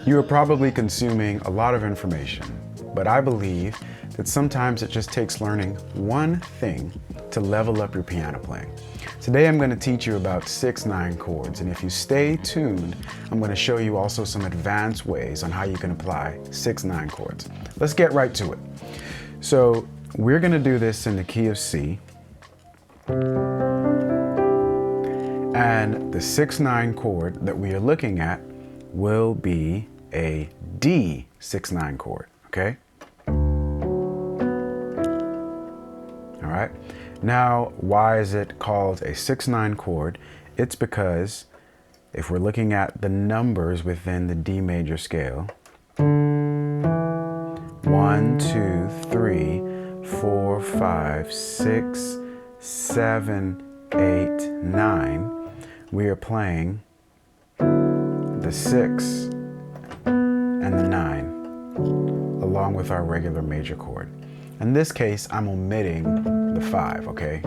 You are probably consuming a lot of information, but I believe that sometimes it just takes learning one thing to level up your piano playing. Today I'm going to teach you about 6/9 chords, and if you stay tuned, I'm going to show you also some advanced ways on how you can apply 6/9 chords. Let's get right to it. So we're going to do this in the key of C, and the 6/9 chord that we are looking at will be a D 6/9 chord, okay? All right. Now, why is it called a 6/9 chord? It's because if we're looking at the numbers within the D major scale, 1, 2, 3, 4, 5, 6, 7, 8, 9, we are playing the 6 and the 9 along with our regular major chord. In this case, I'm omitting the 5, okay?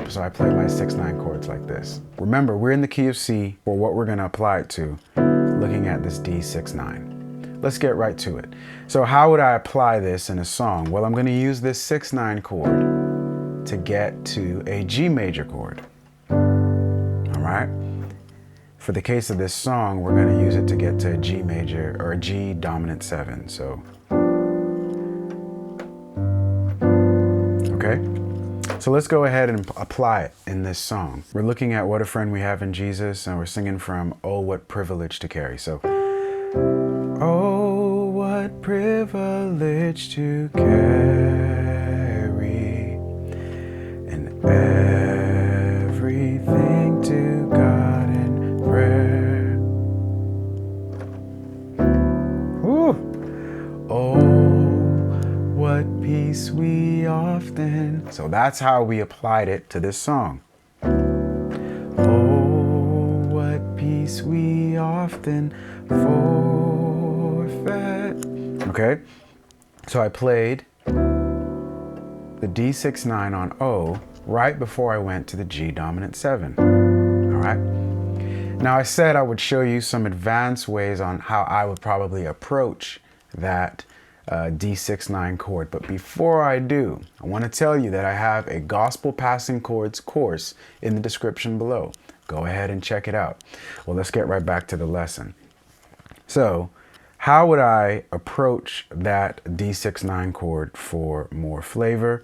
So I play my 6/9 chords like this. Remember, we're in the key of C for what we're gonna apply it to, looking at this D 6/9. Let's get right to it. So how would I apply this in a song? Well, I'm gonna use this 6/9 chord to get to a G major chord, all right? For the case of this song, we're going to use it to get to a G major or a G dominant 7. So, okay. So let's go ahead and apply it in this song. We're looking at What a Friend We Have in Jesus, and we're singing from Oh, What Privilege to Carry. So, oh, what privilege to carry, and everything to God in prayer. Ooh. Oh, what peace we often. So that's how we applied it to this song. Oh, what peace we often forfeit. Okay, so I played the D 6/9 on O right before I went to the G dominant 7. All right. Now I said I would show you some advanced ways on how I would probably approach that D 6/9 chord. But before I do, I want to tell you that I have a gospel passing chords course in the description below. Go ahead and check it out. Well, let's get right back to the lesson. So, how would I approach that D 6/9 chord for more flavor?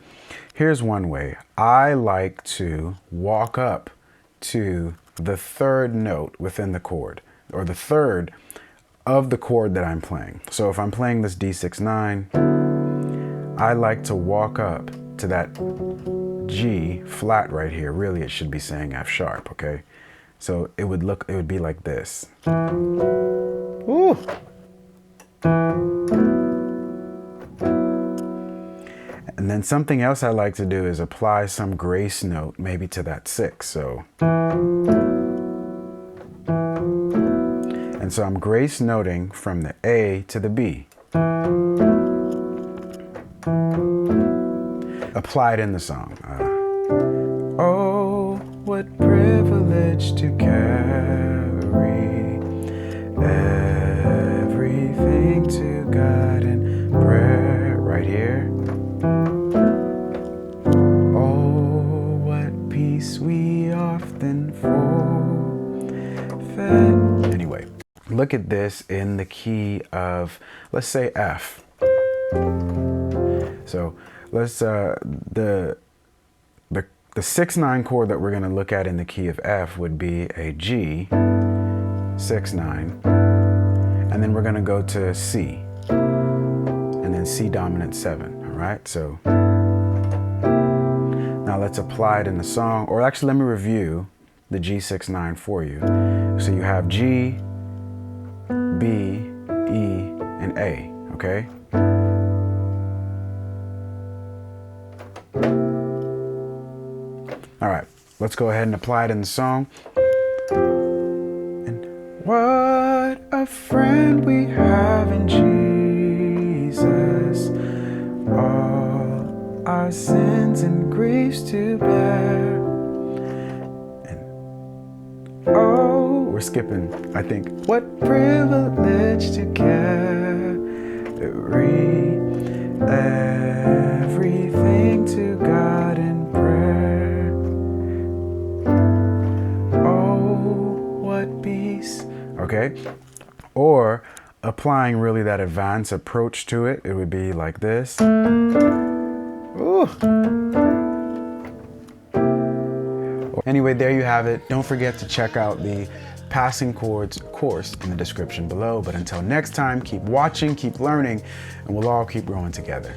Here's one way. I like to walk up to the third note within the chord, or the third of the chord that I'm playing. So if I'm playing this D 6/9, I like to walk up to that G flat right here. Really, it should be saying F sharp, okay? So it would be like this. Ooh. And then something else I like to do is apply some grace note, maybe to that 6. So, and so I'm grace noting from the A to the B. Applied in the song. Oh, what privilege to carry everything to God in prayer. Right here. Oh, what peace we often forfeit. Anyway, look at this in the key of, let's say, F. So let's the 6/9 chord that we're going to look at in the key of F would be a G 6/9, and then we're going to go to C, and then C dominant 7. All right, so now let's apply it in the song, or actually let me review the G 6/9 for you. So you have G, B, E, and A, okay? All right, let's go ahead and apply it in the song. And what a friend we have in Jesus, all our sins and griefs to bear. And oh, we're skipping, I think. What privilege to carry everything to God in prayer. Oh, what peace. Okay? Or applying really that advanced approach to it, it would be like this. Ooh. Anyway, there you have it. Don't forget to check out the Passing Chords course in the description below. But until next time, keep watching, keep learning, and we'll all keep growing together.